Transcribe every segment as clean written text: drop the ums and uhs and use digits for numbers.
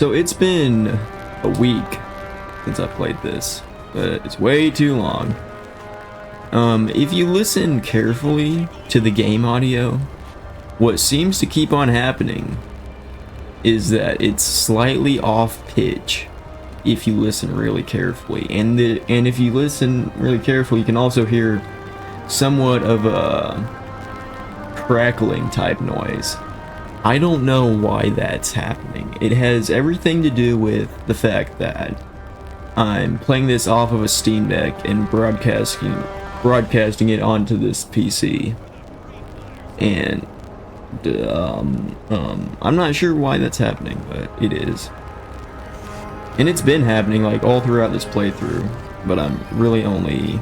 So it's been a week since I played this, but it's way too long. If you listen carefully to the game audio, what seems to keep on happening is that it's slightly off pitch if you listen really carefully. And if you listen really carefully, you can also hear somewhat of a crackling type noise. I don't know why that's happening. It has everything to do with the fact that I'm playing this off of a Steam Deck and broadcasting it onto this PC. And I'm not sure why that's happening, but it is. And it's been happening like all throughout this playthrough, but I'm really only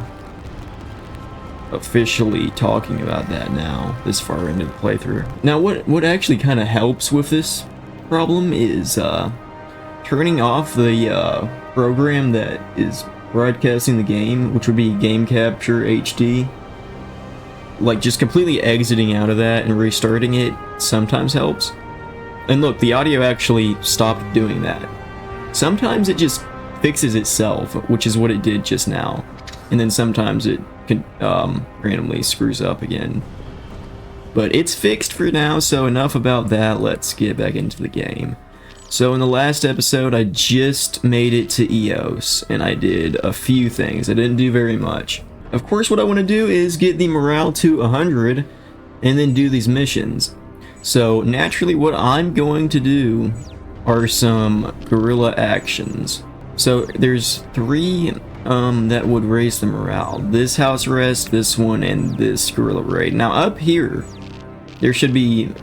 officially talking about that now, this far into the playthrough. Now what actually kind of helps with this problem is turning off the program that is broadcasting the game, which would be Game Capture HD. Like, just completely exiting out of that and restarting it sometimes helps. And look, the audio actually stopped doing that. Sometimes it just fixes itself, which is what it did just now. And then sometimes it can randomly screws up again. But it's fixed for now, so enough about that. Let's get back into the game. So in the last episode, I just made it to EOS, and I did a few things. I didn't do very much. Of course, what I want to do is get the morale to 100, and then do these missions. So naturally, what I'm going to do are some guerrilla actions. So there's 3 that would raise the morale. This house arrest, this one, and this guerrilla raid. Now up here, there should be,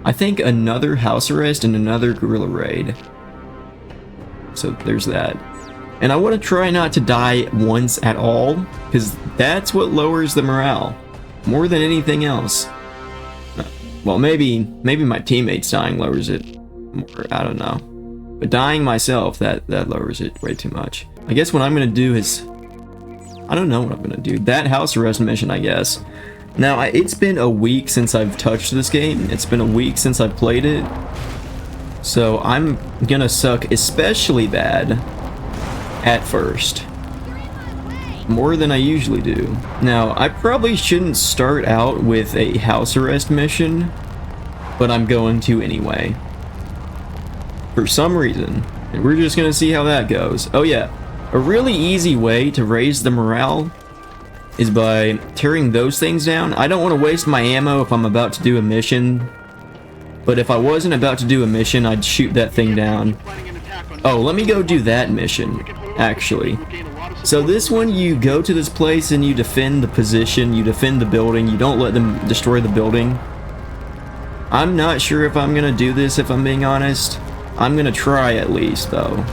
I think, another house arrest and another guerrilla raid. So there's that. And I want to try not to die once at all, because that's what lowers the morale more than anything else. Well, maybe my teammates dying lowers it more, I don't know. But dying myself, that lowers it way too much. I guess what I'm gonna do is, I don't know what I'm gonna do. That house arrest mission, I guess. Now, it's been a week since I've touched this game. It's been a week since I've played it. So I'm gonna suck especially bad at first. More than I usually do. Now, I probably shouldn't start out with a house arrest mission, but I'm going to anyway. For some reason. And we're just gonna see how that goes. Oh yeah, a really easy way to raise the morale is by tearing those things down. I don't want to waste my ammo if I'm about to do a mission, but if I wasn't about to do a mission, I'd shoot that thing down. Oh, let me go do that mission, actually. So this one, you go to this place and you defend the position, you defend the building, you don't let them destroy the building. I'm not sure if I'm gonna do this, if I'm being honest. I'm gonna try at least, though.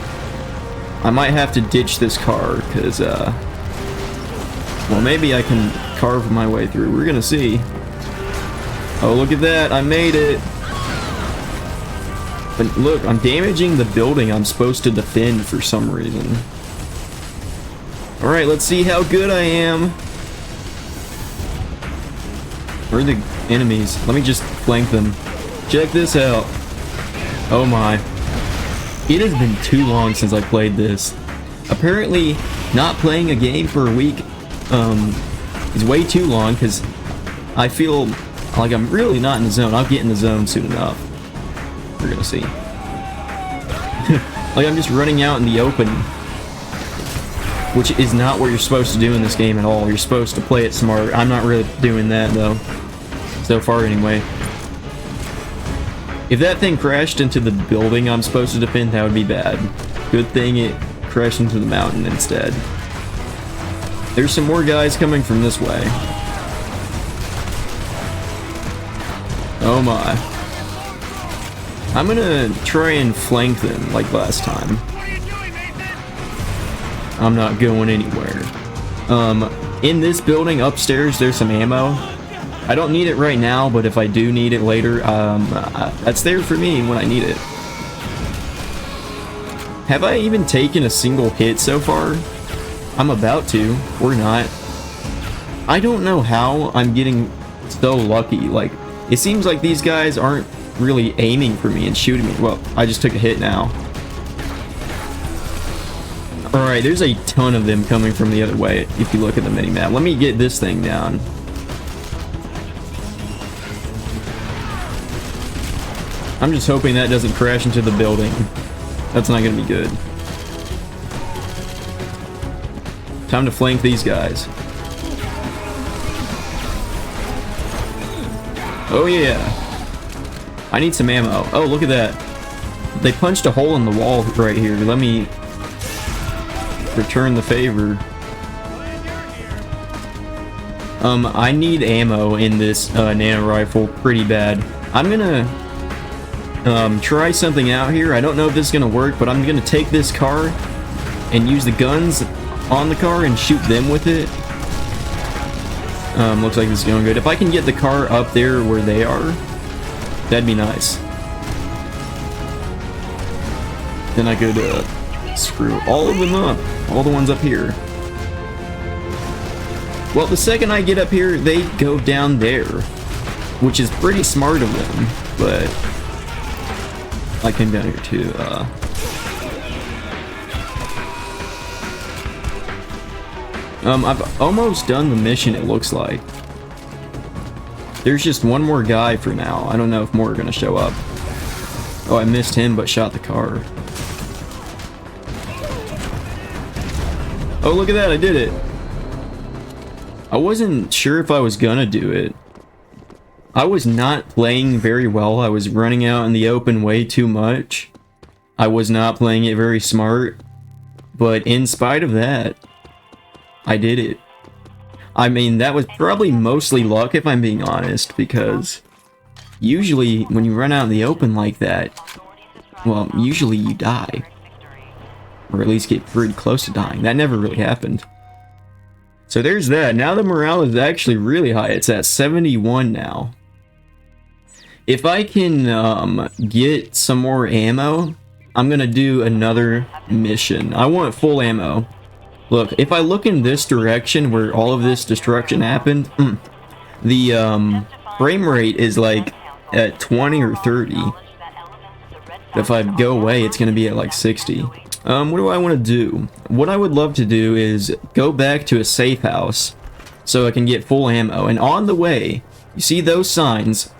I might have to ditch this car, because, well, maybe I can carve my way through. We're gonna see. Oh, look at that. I made it. But look, I'm damaging the building I'm supposed to defend for some reason. Alright, let's see how good I am. Where are the enemies? Let me just flank them. Check this out. Oh my. It has been too long since I played this. Apparently, not playing a game for a week is way too long, because I feel like I'm really not in the zone. I'll get in the zone soon enough. We're gonna see. Like, I'm just running out in the open, which is not what you're supposed to do in this game at all. You're supposed to play it smart. I'm not really doing that, though. So far, anyway. If that thing crashed into the building I'm supposed to defend, that would be bad. Good thing it crashed into the mountain instead. There's some more guys coming from this way. Oh my. I'm gonna try and flank them like last time. I'm not going anywhere. In this building upstairs, there's some ammo. I don't need it right now, but if I do need it later, that's there for me when I need it. Have I even taken a single hit so far? I'm about to, or not. I don't know how I'm getting so lucky. Like, it seems like these guys aren't really aiming for me and shooting me. Well, I just took a hit now. Alright, there's a ton of them coming from the other way if you look at the mini-map. Let me get this thing down. I'm just hoping that doesn't crash into the building. That's not gonna be good. Time to flank these guys. Oh yeah. I need some ammo. Oh, look at that. They punched a hole in the wall right here. Let me return the favor. I need ammo in this nano rifle pretty bad. I'm gonna try something out here. I don't know if this is gonna work, but I'm gonna take this car and use the guns on the car and shoot them with it. Looks like this is going good. If I can get the car up there where they are, that'd be nice. Then I could screw all of them up. All the ones up here. Well, the second I get up here, they go down there. Which is pretty smart of them, but I came down here too. I've almost done the mission, it looks like. There's just one more guy for now. I don't know if more are gonna show up. Oh, I missed him, but shot the car. Oh, look at that, I did it. I wasn't sure if I was gonna do it. I was not playing very well. I was running out in the open way too much. I was not playing it very smart. But in spite of that, I did it. I mean, that was probably mostly luck if I'm being honest, because usually when you run out in the open like that, well, usually you die. Or at least get pretty close to dying. That never really happened. So there's that. Now the morale is actually really high. It's at 71 now. If I can get some more ammo, I'm gonna do another mission. I want full ammo. Look, if I look in this direction where all of this destruction happened, the frame rate is like at 20 or 30. If I go away, it's gonna be at like 60. What do I want to do? What I would love to do is go back to a safe house so I can get full ammo. And on the way, you see those signs?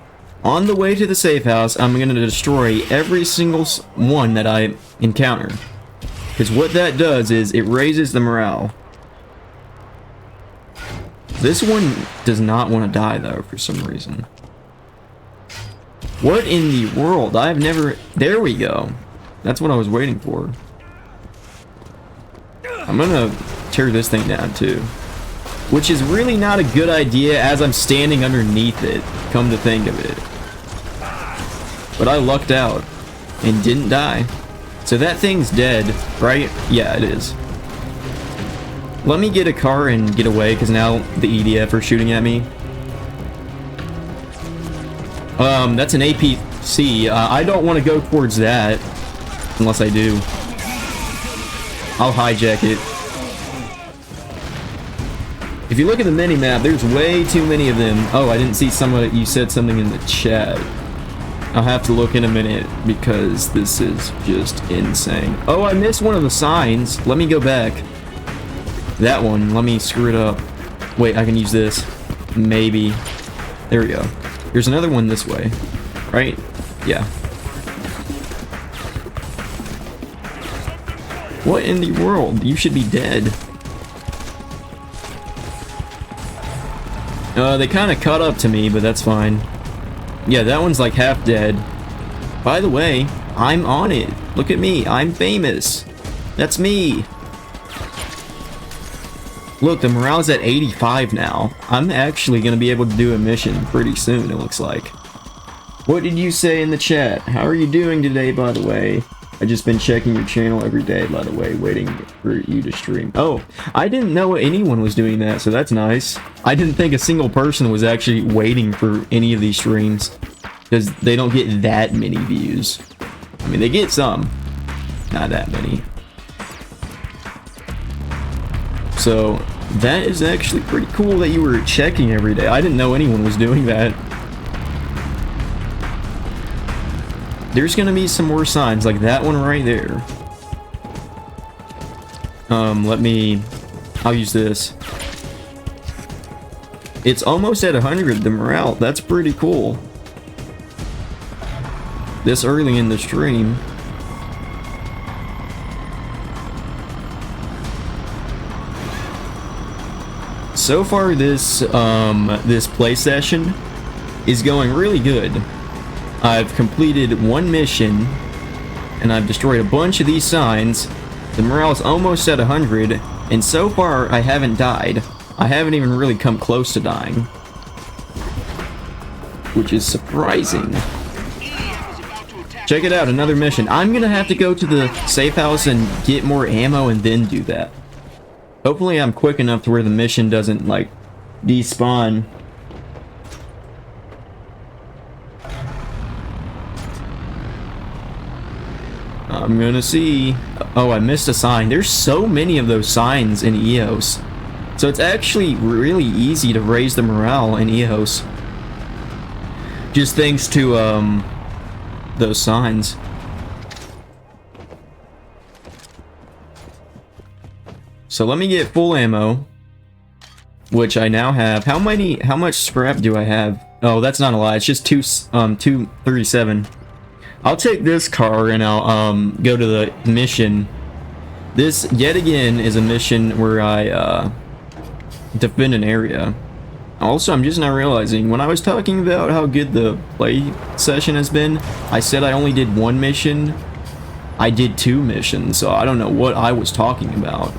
On the way to the safe house, I'm going to destroy every single one that I encounter. Because what that does is it raises the morale. This one does not want to die though for some reason. What in the world? I've never... There we go. That's what I was waiting for. I'm gonna tear this thing down too. Which is really not a good idea as I'm standing underneath it, come to think of it. But I lucked out and didn't die. So that thing's dead, right? Yeah, it is. Let me get a car and get away, because now the EDF are shooting at me. That's an APC. I don't want to go towards that. Unless I do. I'll hijack it. If you look at the mini-map, there's way too many of them. Oh, I didn't see somebody. You said something in the chat. I'll have to look in a minute because this is just insane. Oh, I missed one of the signs. Let me go back. That one. Let me screw it up. Wait, I can use this. Maybe. There we go. There's another one this way. Right? Yeah. What in the world? You should be dead. They kind of caught up to me, but that's fine. Yeah, that one's like half dead. By the way, I'm on it. Look at me. I'm famous. That's me. Look, the morale's at 85 now. I'm actually going to be able to do a mission pretty soon, it looks like. What did you say in the chat? How are you doing today, by the way? I've just been checking your channel every day, by the way, waiting for you to stream. Oh, I didn't know anyone was doing that, so that's nice. I didn't think a single person was actually waiting for any of these streams, because they don't get that many views. I mean, they get some. Not that many. So, that is actually pretty cool that you were checking every day. I didn't know anyone was doing that. there's gonna be some more signs, like that one right there. I'll use this. It's almost at 100, the morale. That's pretty cool. This early in the stream. So far, this play session is going really good. I've completed one mission, and I've destroyed a bunch of these signs. The morale is almost at 100, and so far, I haven't died. I haven't even really come close to dying, which is surprising. Check it out, another mission. I'm gonna have to go to the safe house and get more ammo and then do that. Hopefully I'm quick enough to where the mission doesn't, like, despawn. I'm gonna see. Oh, I missed a sign. There's so many of those signs in EOS. So it's actually really easy to raise the morale in EOS. Just thanks to, those signs. So let me get full ammo, which I now have. How much scrap do I have? Oh, that's not a lie. It's just 237. I'll take this car and I'll go to the mission. This yet again is a mission where I defend an area. Also, I'm just now realizing when I was talking about how good the play session has been, I said I only did one mission. I did 2 missions, so I don't know what I was talking about.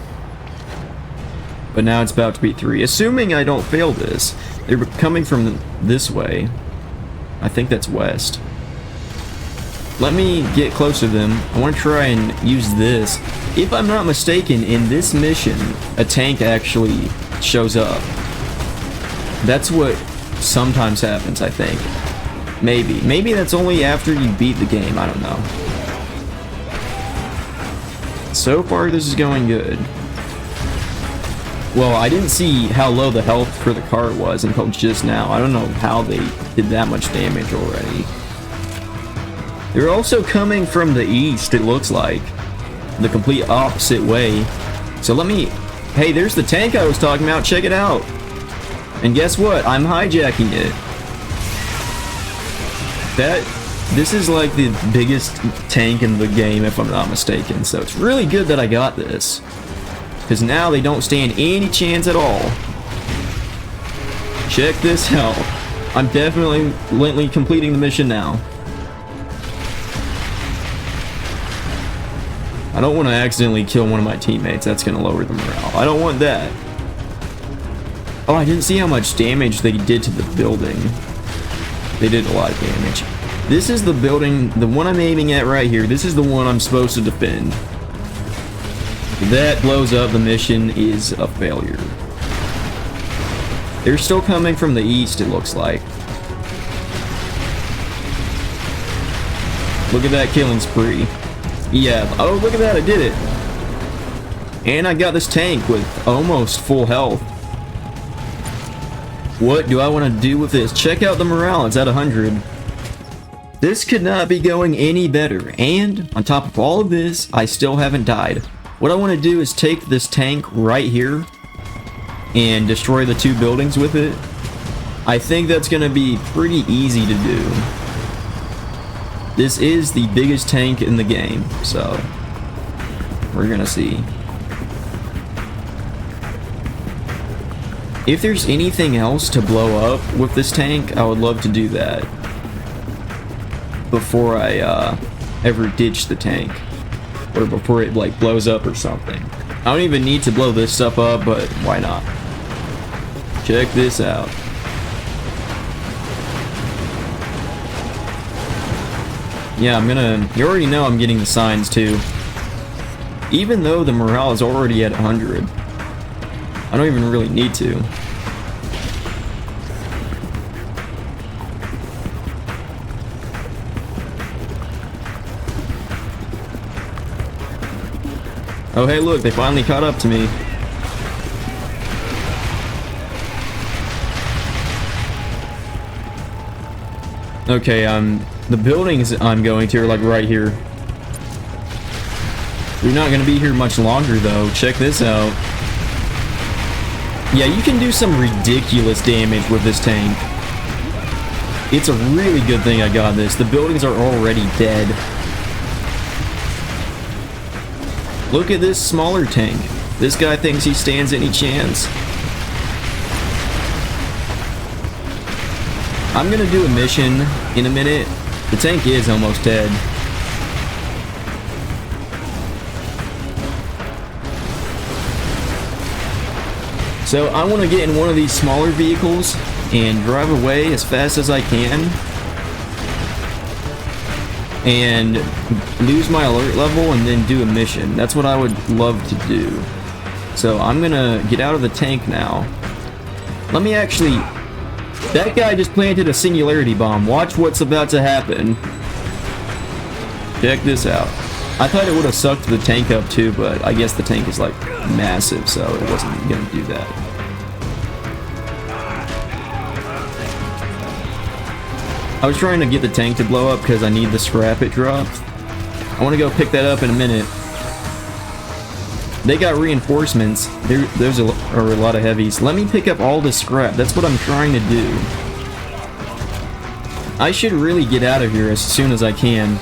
But now it's about to be 3. Assuming I don't fail this. They're coming from this way. I think that's west. Let me get close to them. I want to try and use this. If I'm not mistaken, in this mission, a tank actually shows up. That's what sometimes happens, I think. Maybe. Maybe that's only after you beat the game. I don't know. So far, this is going good. Well, I didn't see how low the health for the car was until just now. I don't know how they did that much damage already. They're also coming from the east, it looks like. The complete opposite way. So let me... Hey, there's the tank I was talking about. Check it out. And guess what? I'm hijacking it. This is like the biggest tank in the game, if I'm not mistaken. So it's really good that I got this. Because now they don't stand any chance at all. Check this out. I'm definitely completing the mission now. I don't want to accidentally kill one of my teammates. That's going to lower the morale. I don't want that. Oh, I didn't see how much damage they did to the building. They did a lot of damage. This is the building, the one I'm aiming at right here. This is the one I'm supposed to defend. If that blows up, the mission is a failure. They're still coming from the east, it looks like. Look at that killing spree. Yeah, oh, look at that, I did it. And I got this tank with almost full health. What do I want to do with this? Check out the morale, it's at 100. This could not be going any better. And on top of all of this, I still haven't died. What I want to do is take this tank right here and destroy the 2 buildings with it. I think that's going to be pretty easy to do. This is the biggest tank in the game, so we're going to see. If there's anything else to blow up with this tank, I would love to do that before I ever ditch the tank. Or before it like blows up or something. I don't even need to blow this stuff up, but why not? Check this out. Yeah, you already know I'm getting the signs too. Even though the morale is already at 100. I don't even really need to. Oh hey look, they finally caught up to me. Okay, The buildings I'm going to are like right here. You're not going to be here much longer though. Check this out. Yeah, you can do some ridiculous damage with this tank. It's a really good thing I got this. The buildings are already dead. Look at this smaller tank. This guy thinks he stands any chance. I'm gonna do a mission in a minute. The tank is almost dead. So I want to get in one of these smaller vehicles and drive away as fast as I can and lose my alert level and then do a mission. That's what I would love to do. So I'm gonna get out of the tank now. Let me actually... That guy just planted a singularity bomb. Watch what's about to happen. Check this out. I thought it would have sucked the tank up too, but I guess the tank is like massive, so it wasn't gonna do that. I was trying to get the tank to blow up because I need the scrap it dropped. I want to go pick that up in a minute. They got reinforcements. There's a lot of heavies. Let me pick up all the scrap. That's what I'm trying to do. I should really get out of here as soon as I can.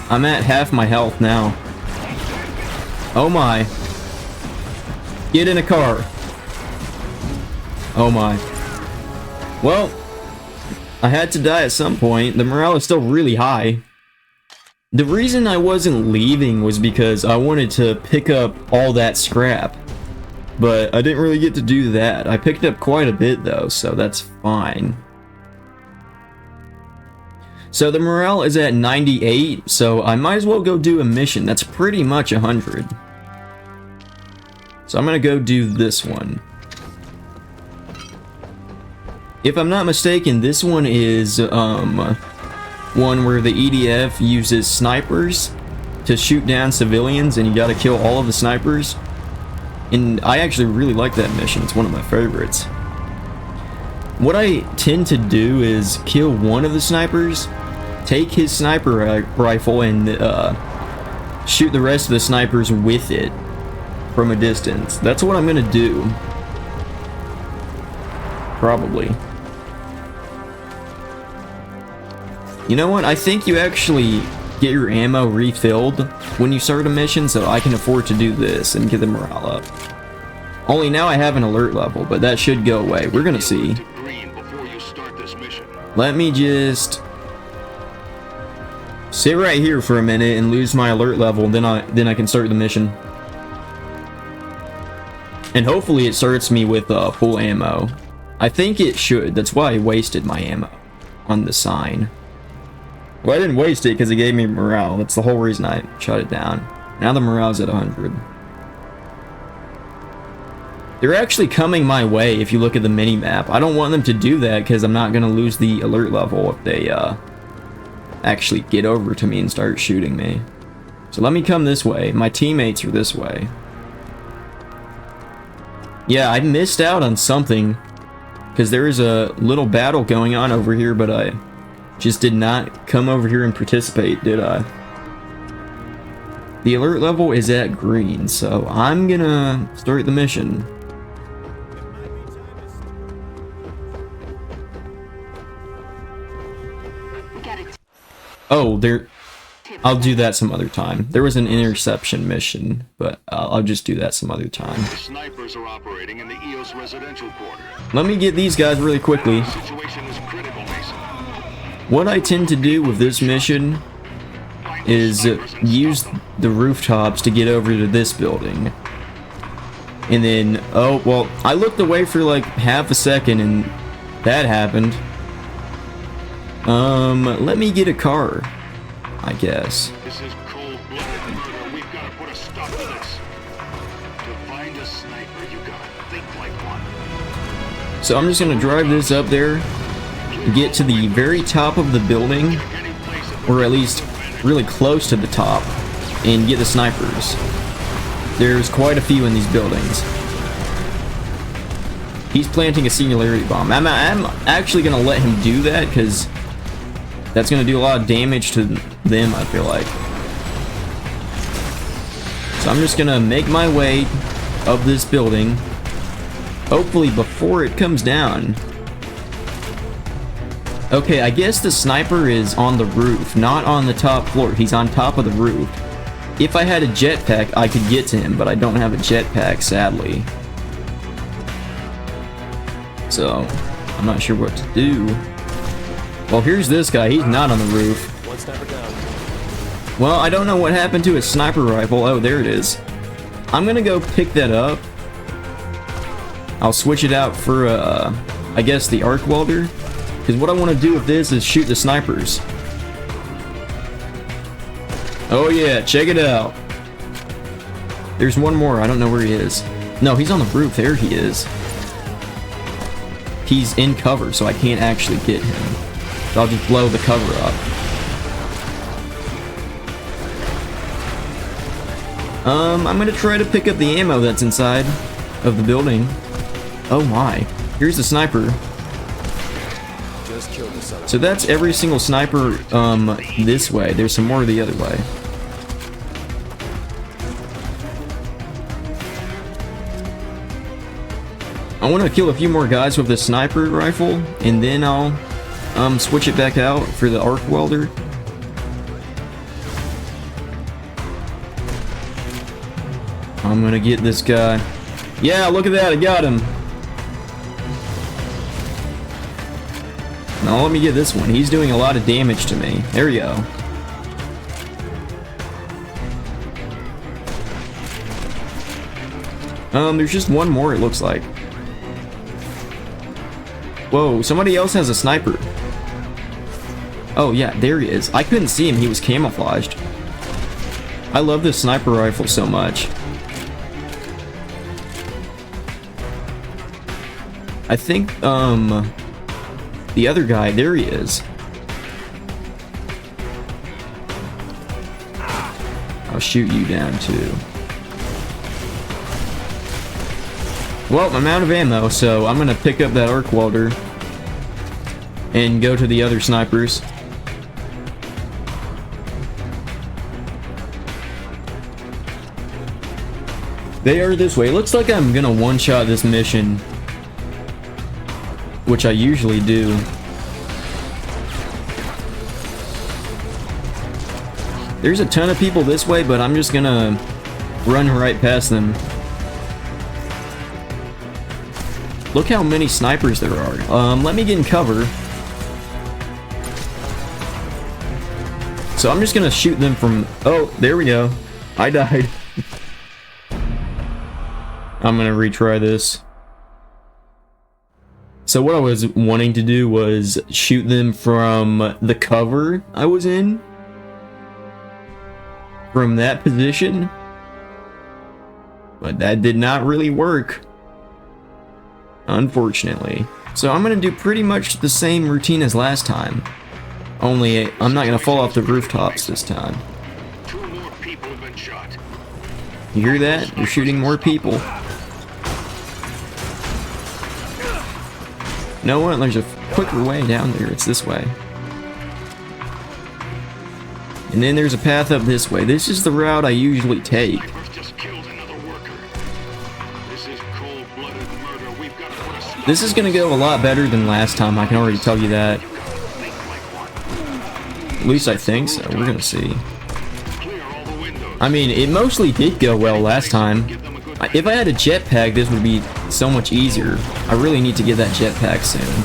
I'm at half my health now. Oh my. Get in a car. Oh my. Well, I had to die at some point. The morale is still really high. The reason I wasn't leaving was because I wanted to pick up all that scrap. But I didn't really get to do that. I picked up quite a bit though, so that's fine. So the morale is at 98, so I might as well go do a mission. That's pretty much 100. So I'm gonna go do this one. If I'm not mistaken, this one is one where the EDF uses snipers to shoot down civilians and you gotta kill all of the snipers. And I actually really like that mission. It's one of my favorites. What I tend to do is kill one of the snipers, take his sniper rifle and shoot the rest of the snipers with it from a distance. That's what I'm gonna do. Probably. You know what? I think you actually get your ammo refilled when you start a mission, so I can afford to do this and get the morale up. Only now I have an alert level, but that should go away. We're gonna see. Let me just sit right here for a minute and lose my alert level, then I can start the mission. And hopefully it starts me with full ammo. I think it should. That's why I wasted my ammo on the sign. Well, I didn't waste it because it gave me morale. That's the whole reason I shut it down. Now the morale's at 100. They're actually coming my way if you look at the mini-map. I don't want them to do that because I'm not going to lose the alert level if they actually get over to me and start shooting me. So let me come this way. My teammates are this way. Yeah, I missed out on something because there is a little battle going on over here, but I just did not come over here and participate, did I? The alert level is at green, so I'm gonna start the mission. Oh, I'll do that some other time. There was an interception mission, but I'll just do that some other time. Snipers are operating in the EOS residential quarter. Let me get these guys really quickly. The situation is critical, Mason. What I tend to do with this mission is use the rooftops to get over to this building. And then, oh, well, I looked away for like half a second and that happened. Let me get a car, I guess. This is cold-blooded murder. We've got to put a stop to this. To find a sniper, you gotta think like one. So I'm just gonna drive this up there, get to the very top of the building, or at least really close to the top, and get the snipers. There's quite a few in these buildings. He's planting a singularity bomb. I'm actually gonna let him do that because that's gonna do a lot of damage to them, I feel like. So I'm just gonna make my way up this building, hopefully before it comes down. Okay, I guess the sniper is on the roof, not on the top floor. He's on top of the roof. If I had a jetpack, I could get to him, but I don't have a jetpack, sadly. So, I'm not sure what to do. Well, here's this guy. He's not on the roof. One sniper down. Well, I don't know what happened to his sniper rifle. Oh, there it is. I'm gonna go pick that up. I'll switch it out for, I guess the arc welder. Because what I want to do with this is shoot the snipers. Oh yeah, check it out. There's one more. I don't know where he is. No, he's on the roof. There he is. He's in cover, so I can't actually get him. So I'll just blow the cover up. I'm gonna try to pick up the ammo that's inside of the building. Oh my. Here's the sniper. Just killed the son of So that's every single sniper this way. There's some more the other way. I want to kill a few more guys with the sniper rifle, and then I'll switch it back out for the arc welder. I'm gonna get this guy. Yeah, look at that, I got him. Now let me get this one. He's doing a lot of damage to me. There we go. There's just one more, it looks like. Whoa, somebody else has a sniper. Oh yeah, there he is. I couldn't see him, he was camouflaged. I love this sniper rifle so much. I think, the other guy, there he is. I'll shoot you down too. Well, I'm out of ammo, so I'm gonna pick up that arc welder and go to the other snipers. They are this way. It looks like I'm gonna one-shot this mission, which I usually do. There's a ton of people this way, but I'm just gonna run right past them. Look how many snipers there are. Let me get in cover. So I'm just gonna shoot them from... Oh, there we go. I died. I'm gonna retry this. So what I was wanting to do was shoot them from the cover I was in. From that position. But that did not really work, unfortunately. So I'm gonna do pretty much the same routine as last time. Only I'm not gonna fall off the rooftops this time. 2 more people have been shot. You hear that? They're shooting more people. No one, there's a quicker way down there. It's this way. And then there's a path up this way. This is the route I usually take. Snipers just killed another worker. This is cold-blooded murder. We've got to put a stop. This is gonna go a lot better than last time, I can already tell you that. You gotta think like one. At least I think so. We're gonna see. Clear all the windows. I mean, it mostly did go well last time. Give them a good If I had a jetpack, this would be so much easier. I really need to get that jetpack soon.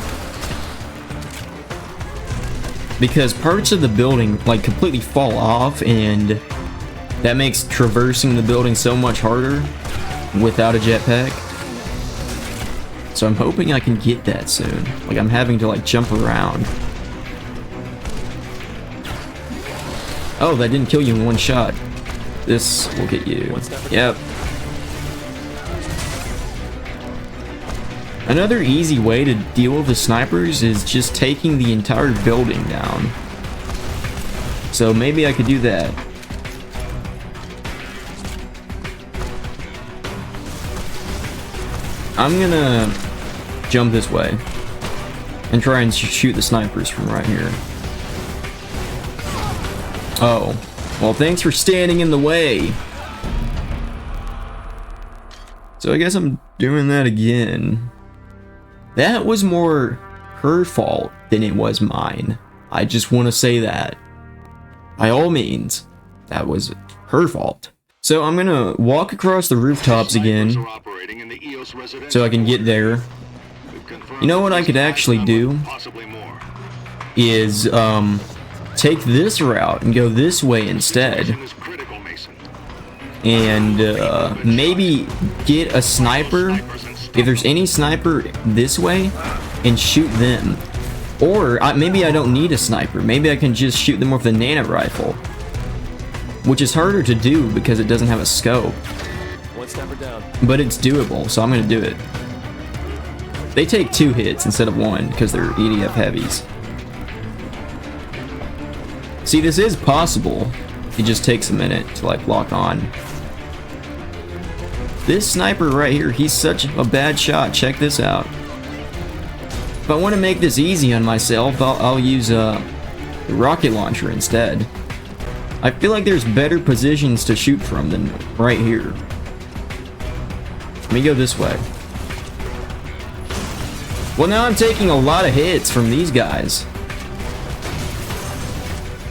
Because parts of the building, like, completely fall off, and that makes traversing the building so much harder without a jetpack. So I'm hoping I can get that soon. Like, I'm having to, like, jump around. Oh, that didn't kill you in one shot. This will get you. Yep. Another easy way to deal with the snipers is just taking the entire building down. So maybe I could do that. I'm gonna jump this way and try and shoot the snipers from right here. Oh, well, thanks for standing in the way. So I guess I'm doing that again. That was more her fault than it was mine. I just want to say that. By all means, that was her fault. So I'm gonna walk across the rooftops again so I can get there. You know what I could actually do is take this route and go this way instead, and maybe get a sniper if there's any sniper this way and shoot them. Or maybe I don't need a sniper, maybe I can just shoot them with the nano rifle, which is harder to do because it doesn't have a scope. One sniper down. But it's doable, so I'm gonna do it. They take 2 hits instead of 1 because they're EDF heavies. See, this is possible. It just takes a minute to like lock on. This sniper right here, he's such a bad shot. Check this out. If I want to make this easy on myself, I'll use the rocket launcher instead. I feel like there's better positions to shoot from than right here. Let me go this way. Well, now I'm taking a lot of hits from these guys.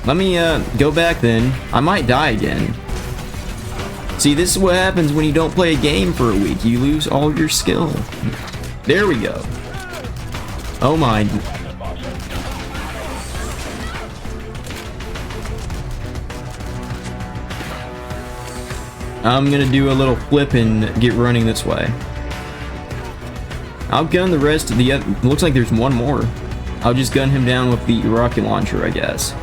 Let me go back then. I might die again. See, this is what happens when you don't play a game for a week. You lose all your skill. There we go. Oh my. I'm gonna do a little flip and get running this way. I'll gun the rest of the other. Looks like there's one more. I'll just gun him down with the rocket launcher, I guess.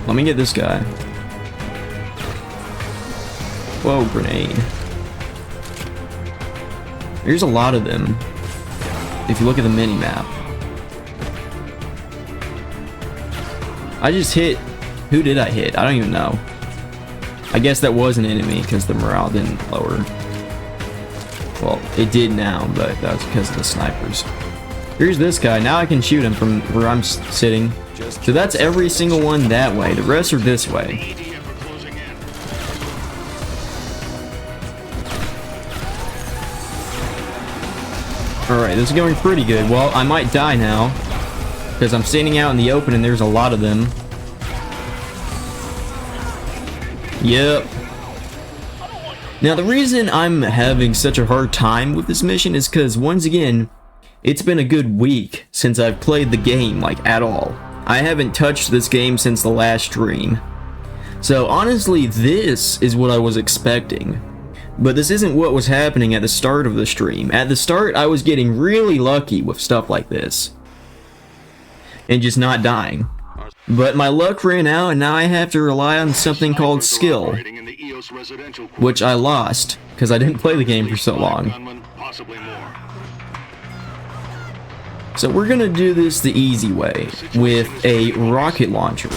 Let me get this guy. Whoa, grenade. There's a lot of them if you look at the mini-map. I just hit... Who did I hit? I don't even know. I guess that was an enemy because the morale didn't lower. Well, it did now, but that was because of the snipers. Here's this guy. Now I can shoot him from where I'm sitting. So that's every single one that way. The rest are this way. Alright, this is going pretty good. Well, I might die now, because I'm standing out in the open and there's a lot of them. Yep. Now, the reason I'm having such a hard time with this mission is because, once again, it's been a good week since I've played the game, like, at all. I haven't touched this game since the last stream. So, honestly, this is what I was expecting. But this isn't what was happening at the start of the stream. At the start, I was getting really lucky with stuff like this. And just not dying. But my luck ran out, and now I have to rely on something called skill. Which I lost, because I didn't play the game for so long. So we're gonna do this the easy way, with a rocket launcher.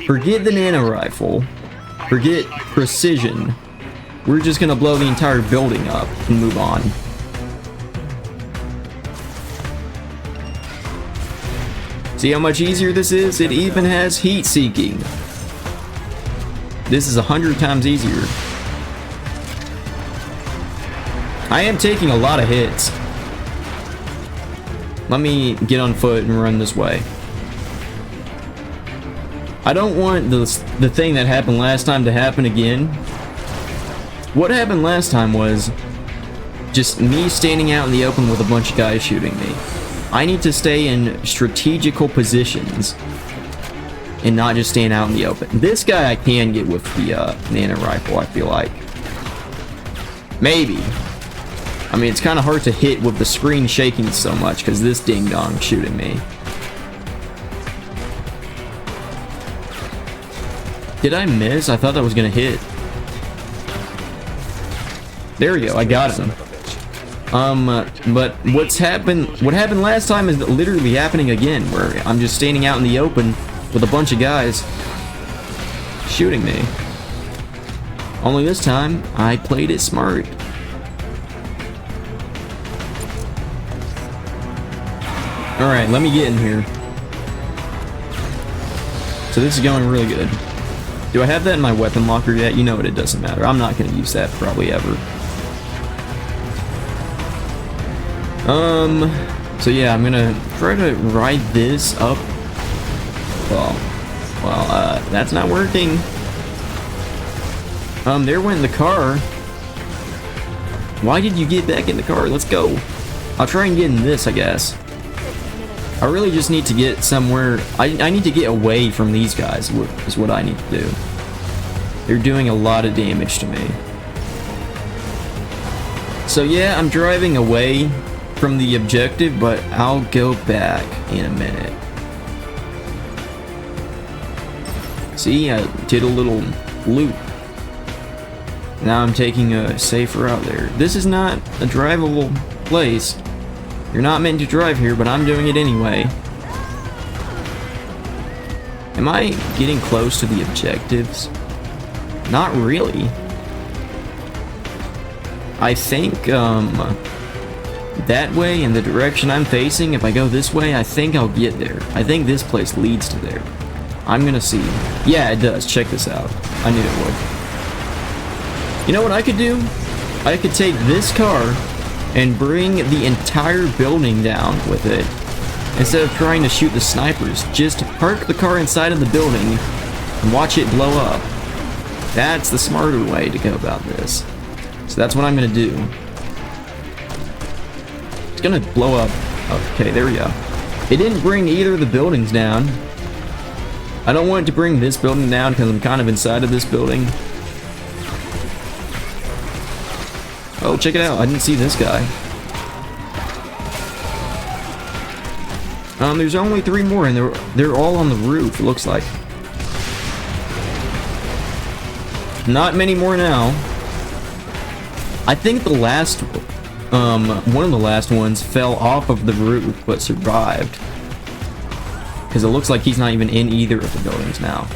Forget the nano rifle. Forget precision. We're just gonna blow the entire building up and move on. See how much easier this is? It even has heat seeking. This is 100 times easier. I am taking a lot of hits. Let me get on foot and run this way. I don't want the thing that happened last time to happen again. What happened last time was just me standing out in the open with a bunch of guys shooting me. I need to stay in strategical positions and not just stand out in the open. This guy I can get with the nano rifle, I feel like. Maybe. I mean, it's kind of hard to hit with the screen shaking so much because this ding-dong shooting me. Did I miss? I thought that was going to hit. There we go, I got him. But what happened last time is literally happening again, where I'm just standing out in the open with a bunch of guys shooting me. Only this time, I played it smart. Alright, let me get in here. So this is going really good. Do I have that in my weapon locker yet? You know what, it doesn't matter. I'm not going to use that probably ever. So yeah, I'm going to try to ride this up. Well, that's not working. There went the car. Why did you get back in the car? Let's go. I'll try and get in this, I guess. I really just need to get somewhere. I need to get away from these guys, is what I need to do. They're doing a lot of damage to me. So yeah, I'm driving away from the objective, but I'll go back in a minute. See, I did a little loop. Now I'm taking a safer route there. This is not a drivable place. You're not meant to drive here, but I'm doing it anyway. Am I getting close to the objectives? Not really. I think, that way, in the direction I'm facing, if I go this way, I think I'll get there. I think this place leads to there. I'm gonna see. Yeah, it does. Check this out. I knew it would. You know what I could do? I could take this car and bring the entire building down with it. Instead of trying to shoot the snipers, just park the car inside of the building and watch it blow up. That's the smarter way to go about this. So that's what I'm gonna do. It's gonna blow up. Okay, there we go. It didn't bring either of the buildings down. I don't want it to bring this building down because I'm kind of inside of this building. Oh, check it out. I didn't see this guy. There's only 3 more, and they're all on the roof, it looks like. Not many more now. I think the last, one of the last ones fell off of the roof, but survived. Because it looks like he's not even in either of the buildings now.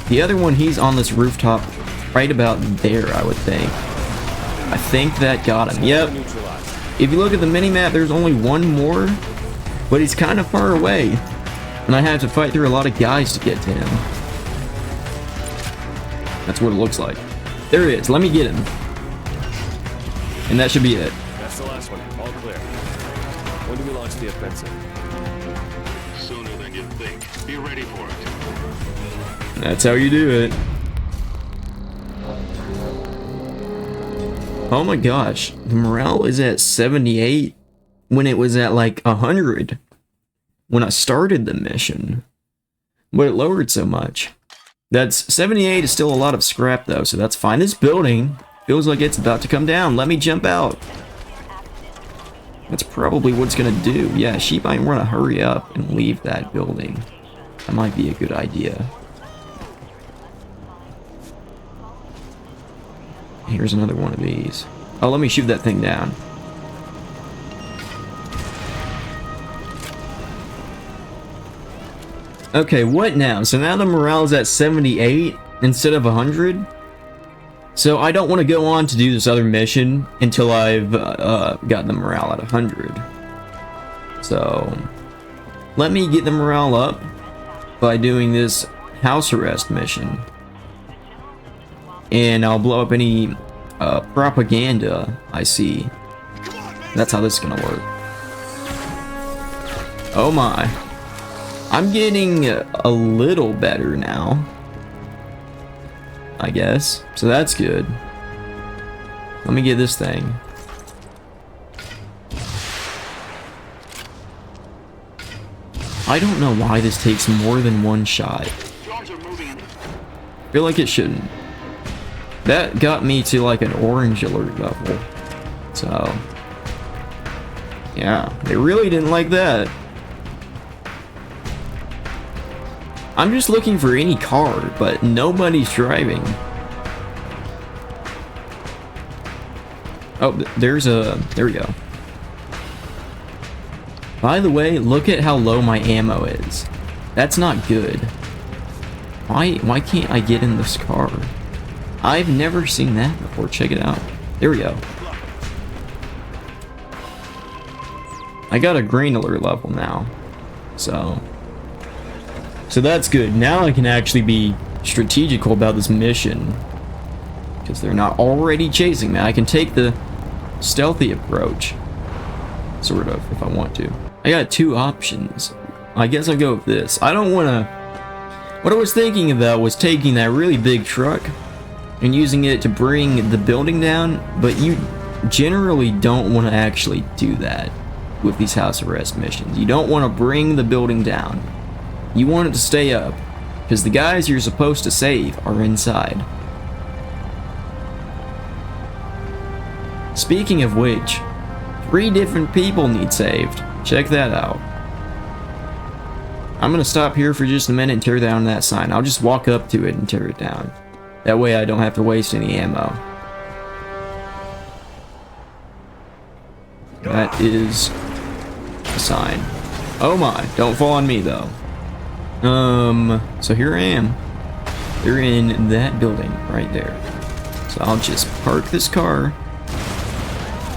The other one, he's on this rooftop right about there, I would think. I think that got him. Yep. If you look at the mini-map, there's only one more, but he's kind of far away. And I have to fight through a lot of guys to get to him. That's what it looks like. There he is. Let me get him. And that should be it. That's the last one. All clear. When do we launch the offensive? Sooner than you think. Be ready for it. That's how you do it. Oh my gosh, the morale is at 78 when it was at like 100 when I started the mission, but it lowered so much. That's 78 is still a lot of scrap though, so that's fine. This building feels like it's about to come down. Let me jump out. That's probably what it's gonna do. Yeah, she might want to hurry up and leave that building. That might be a good idea. Here's another one of these. Oh, let me shoot that thing down. Okay, what now? So now the morale is at 78 instead of 100. So I don't want to go on to do this other mission until I've got the morale at 100. So let me get the morale up by doing this house arrest mission. And I'll blow up any propaganda I see. That's how this is gonna work. Oh my. I'm getting a little better now, I guess. So that's good. Let me get this thing. I don't know why this takes more than one shot. Drones are moving. I feel like it shouldn't. That got me to like an orange alert level. So, yeah, they really didn't like that. I'm just looking for any car, but nobody's driving. Oh, there we go. By the way, look at how low my ammo is. That's not good. Why can't I get in this car? I've never seen that before. Check it out. There we go. I got a green alert level now. So that's good. Now I can actually be strategical about this mission. Because they're not already chasing me. I can take the stealthy approach. Sort of, if I want to. I got two options. I guess I'll go with this. I don't want to... What I was thinking about was taking that really big truck and using it to bring the building down, but you generally don't want to actually do that with these house arrest missions. You don't want to bring the building down. You want it to stay up, because the guys you're supposed to save are inside. Speaking of which, 3 different people need saved. Check that out. I'm gonna stop here for just a minute and tear down that sign. I'll just walk up to it and tear it down. That way I don't have to waste any ammo. That is a sign. Oh my, don't fall on me though. So here I am. They're in that building right there. So I'll just park this car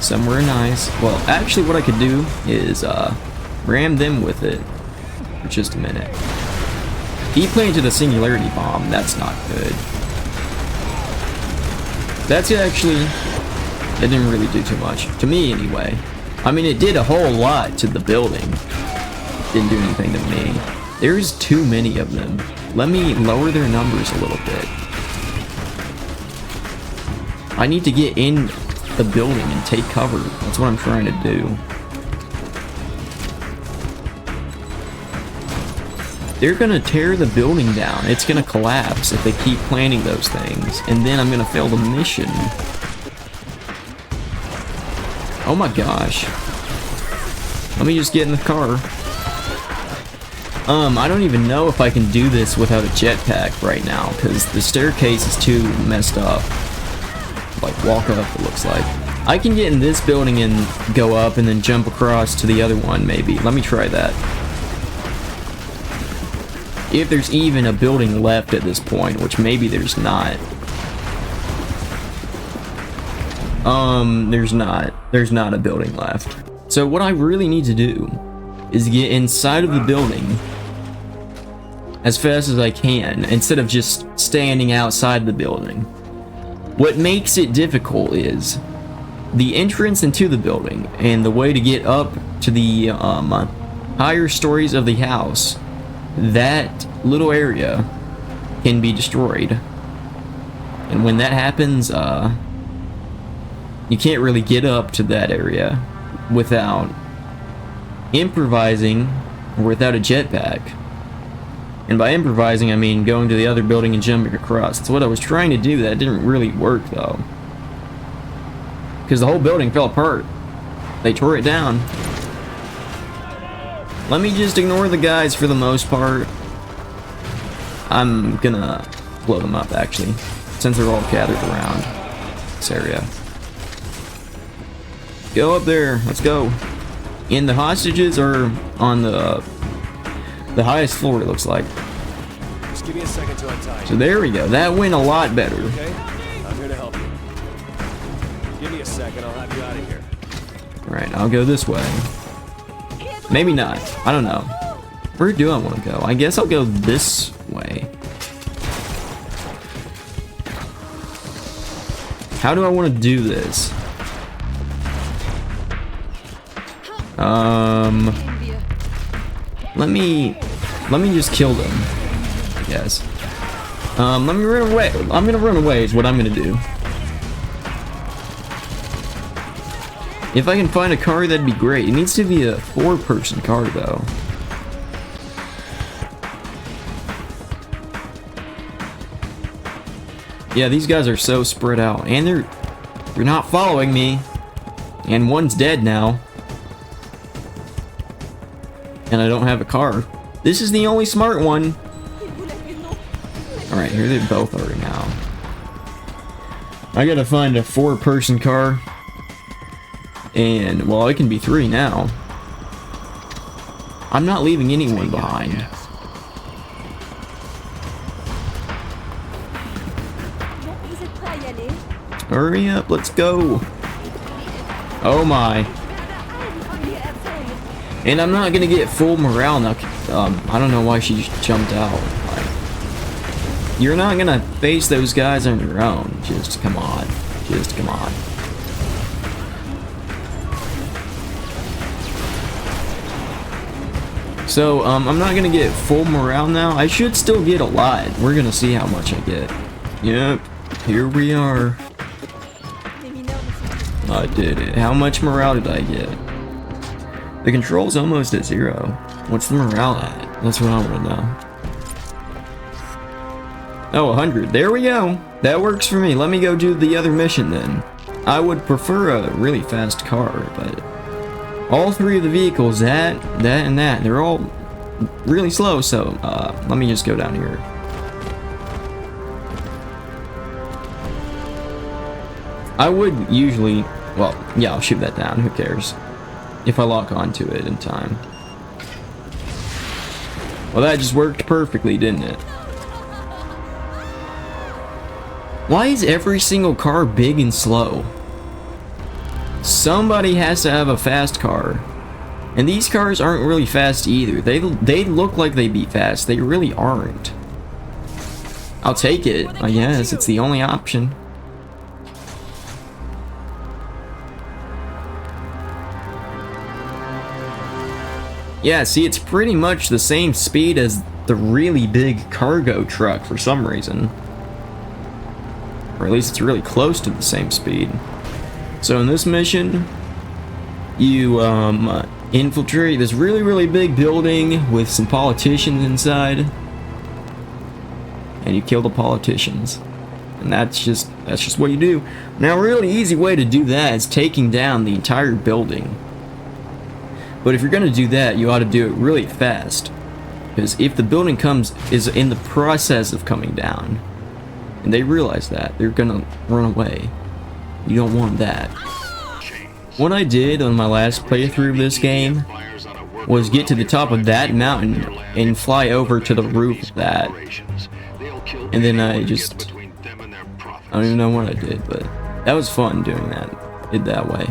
somewhere nice. Well, actually what I could do is ram them with it for just a minute. He planted a singularity bomb. That's not good. That's actually... It didn't really do too much. To me, anyway. I mean, it did a whole lot to the building. Didn't do anything to me. There's too many of them. Let me lower their numbers a little bit. I need to get in the building and take cover. That's what I'm trying to do. They're gonna tear the building down. It's gonna collapse if they keep planting those things. And then I'm gonna fail the mission. Oh my gosh. Let me just get in the car. I don't even know if I can do this without a jetpack right now, because the staircase is too messed up. Like, walk up, it looks like. I can get in this building and go up and then jump across to the other one, maybe. Let me try that. If there's even a building left at this point, which maybe there's not. There's not. There's not a building left. So what I really need to do is get inside of the building as fast as I can, instead of just standing outside the building. What makes it difficult is the entrance into the building and the way to get up to the higher stories of the house. That little area can be destroyed, and when that happens, you can't really get up to that area without improvising or without a jetpack. And by improvising, I mean going to the other building and jumping across. That's what I was trying to do. That didn't really work though, because the whole building fell apart. They tore it down. Let me just ignore the guys for the most part. I'm gonna blow them up, actually, since they're all gathered around this area. Go up there. Let's go. And the hostages are on the highest floor, it looks like. Just give me a second to untie. So there we go. That went a lot better. Okay? I'm here to help you. Give me a second, I'll have you out of here. Alright, I'll go this way. Maybe not. I don't know. Where do I want to go? I guess I'll go this way. How do I want to do this? Let me just kill them, I guess. Let me run away. I'm gonna run away is what I'm gonna do. If I can find a car, that'd be great. It needs to be a 4-person car, though. Yeah, these guys are so spread out, and they're not following me. And one's dead now. And I don't have a car. This is the only smart one. Alright, here they both are now. I gotta find a 4-person car. And, well, it can be 3 now. I'm not leaving anyone behind. Hurry up, let's go. Oh my. And I'm not gonna get full morale now. I don't know why she jumped out. Like, you're not gonna face those guys on your own. Just come on. Just come on. So, I'm not gonna get full morale now. I should still get a lot. We're gonna see how much I get. Yep, here we are. I did it. How much morale did I get? The control's almost at 0. What's the morale at? That's what I want to know. Oh, 100. There we go. That works for me. Let me go do the other mission then. I would prefer a really fast car, but all 3 of the vehicles, that, and that, they're all really slow, so let me just go down here. I would usually, well, yeah, I'll shoot that down, who cares? If I lock onto it in time. Well, that just worked perfectly, didn't it? Why is every single car big and slow? Somebody has to have a fast car. And these cars aren't really fast either. They look like they'd be fast. They really aren't. I'll take it, I guess. It's the only option. Yeah, see, it's pretty much the same speed as the really big cargo truck for some reason. Or at least it's really close to the same speed. So in this mission, you infiltrate this really, really big building with some politicians inside. And you kill the politicians. And that's just what you do. Now, a really easy way to do that is taking down the entire building. But if you're gonna do that, you ought to do it really fast. Because if the building is in the process of coming down, and they realize that, they're gonna run away. You don't want that. What I did on my last playthrough of this game was get to the top of that mountain and fly over to the roof of that. And then I don't even know what I did, but that was fun doing it that way.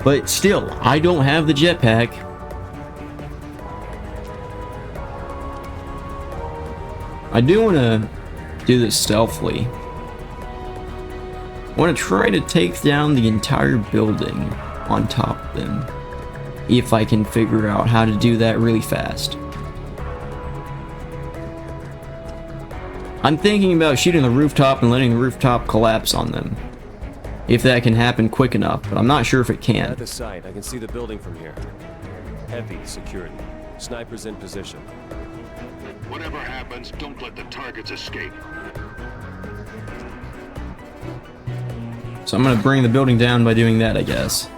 But still, I don't have the jetpack. I do want to do this stealthily. I want to try to take down the entire building on top of them, if I can figure out how to do that really fast. I'm thinking about shooting the rooftop and letting the rooftop collapse on them, if that can happen quick enough, but I'm not sure if it can. At the site, I can see the building from here. Heavy security. Snipers in position. Whatever happens, don't let the targets escape. So I'm gonna bring the building down by doing that, I guess.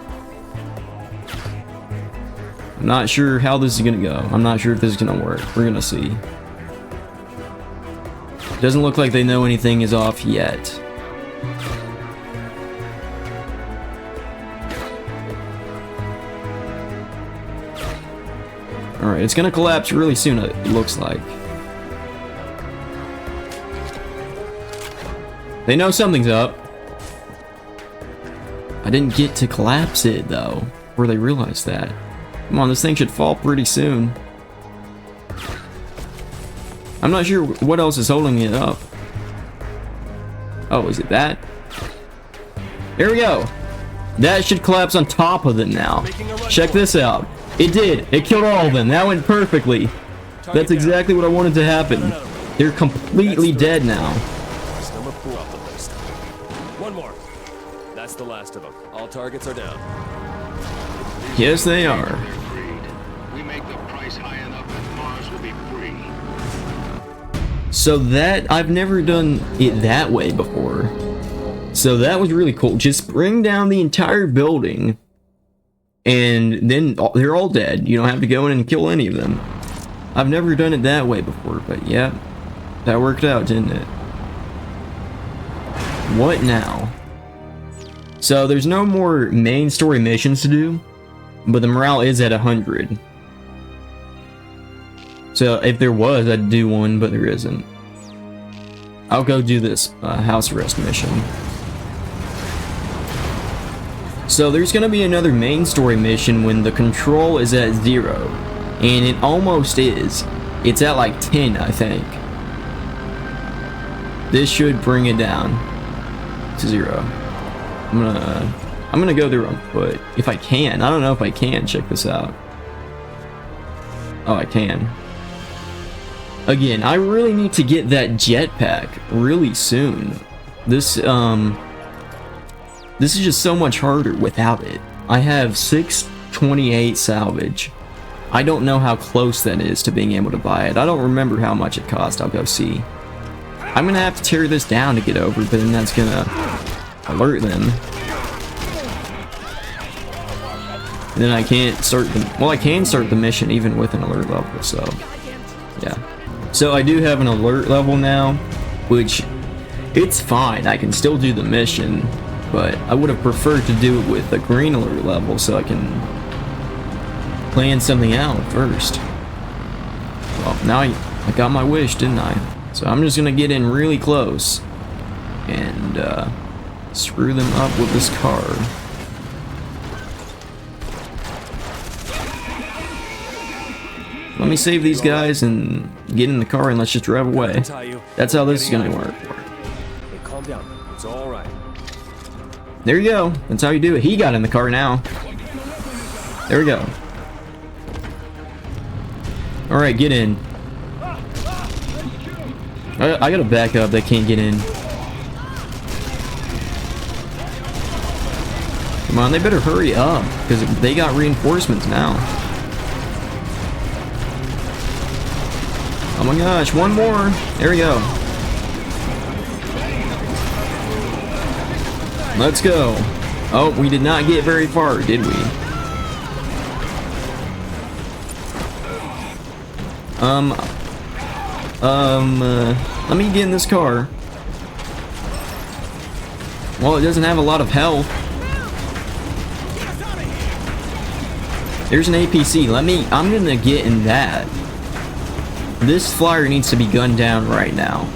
I'm not sure how this is gonna go. I'm not sure if this is gonna work. We're gonna see. Doesn't look like they know anything is off yet. Alright, it's gonna collapse really soon, it looks like. They know something's up. I didn't get to collapse it, though, before they realized that. Come on, this thing should fall pretty soon. I'm not sure what else is holding it up. Oh, is it that? There we go. That should collapse on top of it now. Check this out. It did. It killed all of them. That went perfectly. That's exactly what I wanted to happen. They're completely dead now. One more. That's the last of them. All targets are down. Yes, they are. We make the price high enough and Mars will be free. So that, I've never done it that way before. So that was really cool. Just bring down the entire building, and then they're all dead. You don't have to go in and kill any of them. I've never done it that way before, but yeah, that worked out, didn't it? What now? So there's no more main story missions to do, but the morale is at 100. So if there was, I'd do one, but there isn't. I'll go do this house arrest mission. So there's gonna be another main story mission when the control is at 0. And it almost is. It's at like 10, I think. This should bring it down to 0. I'm gonna go there on foot. If I can. I don't know if I can. Check this out. Oh, I can. Again, I really need to get that jetpack really soon. This is just so much harder without it. I have 628 salvage. I don't know how close that is to being able to buy it. I don't remember how much it cost. I'll go see. I'm gonna have to tear this down to get over, but then that's gonna alert them. And then I can't start the... Well, I can start the mission even with an alert level, so... Yeah. So I do have an alert level now, which... It's fine, I can still do the mission, but I would have preferred to do it with a green alert level so I can plan something out first. Well, now I got my wish, didn't I? So I'm just gonna get in really close and screw them up with this car. Let me save these guys and get in the car and let's just drive away. That's how this is gonna work. Hey, calm down. It's all right. There you go. That's how you do it. He got in the car now. There we go. Alright, get in. I gotta back up. They can't get in. Come on, they better hurry up because they got reinforcements now. Oh my gosh, one more. There we go. Let's go. Oh, we did not get very far, did we? Let me get in this car. Well, it doesn't have a lot of health. There's an APC. I'm gonna get in that. This flyer needs to be gunned down right now.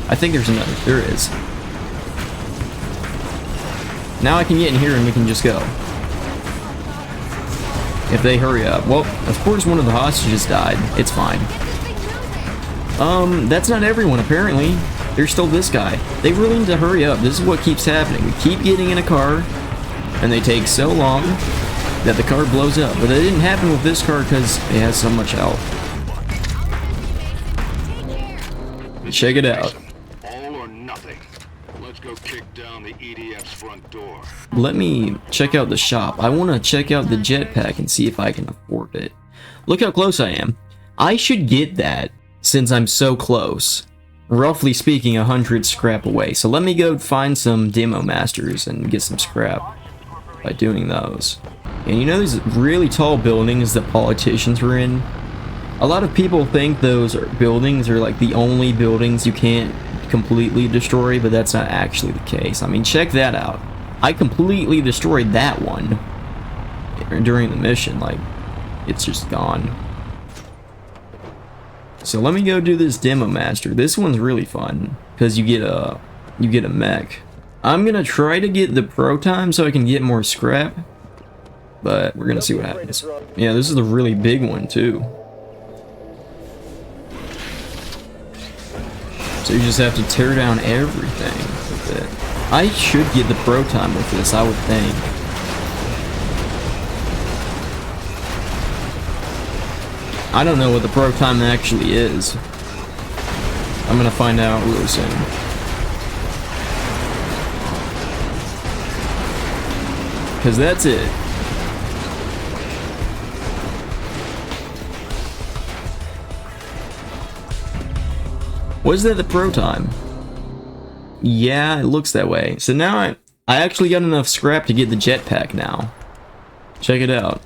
I think there's another. There is. Now I can get in here and we can just go. If they hurry up. Well, of course one of the hostages died. It's fine. That's not everyone apparently. There's still this guy. They really need to hurry up. This is what keeps happening. We keep getting in a car and they take so long that the car blows up. But it didn't happen with this car because it has so much health. Check it out. All or nothing. Let's go kick down the EDF's front door. Let me check out the shop. I want to check out the jetpack and see if I can afford it. Look how close I am. I should get that since I'm so close. Roughly speaking, 100 scrap away. So let me go find some demo masters and get some scrap by doing those. And you know these really tall buildings that politicians were in? A lot of people think those buildings are like the only buildings you can't completely destroy, but that's not actually the case. I mean, check that out. I completely destroyed that one during the mission. Like, it's just gone. So let me go do this demo master. This one's really fun because you get a mech. I'm gonna try to get the pro time so I can get more scrap, but we're gonna see what happens. Yeah, this is the really big one too. So you just have to tear down everything with it. I should get the pro time with this, I would think. I don't know what the pro time actually is. I'm gonna find out really soon. Because that's it. Was that the pro time? Yeah, it looks that way. So now I actually got enough scrap to get the jetpack now. Check it out.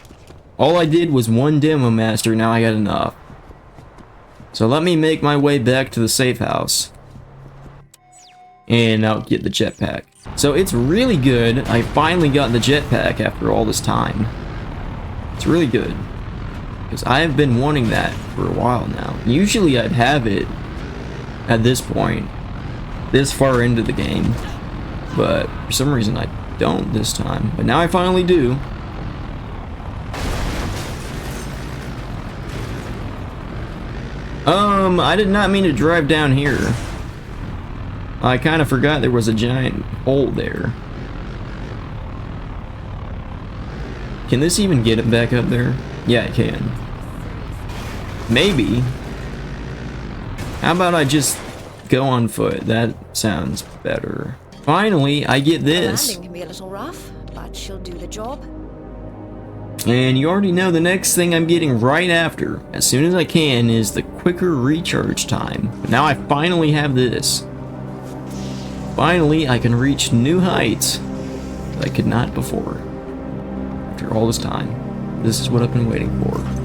All I did was one demo master, now I got enough. So let me make my way back to the safe house. And I'll get the jetpack. So it's really good. I finally got the jetpack after all this time. It's really good. Because I have been wanting that for a while now. Usually I'd have it at this point, this far into the game, but for some reason I don't this time, but now I finally do. I did not mean to drive down here. I kind of forgot there was a giant hole there. Can this even get it back up there? Yeah, it can. Maybe. How about I just go on foot? That sounds better. Finally, I get this. The landing can be a little rough, but she'll do the job. And you already know the next thing I'm getting right after, as soon as I can, is the quicker recharge time. But now I finally have this. Finally, I can reach new heights that I could not before. After all this time, this is what I've been waiting for.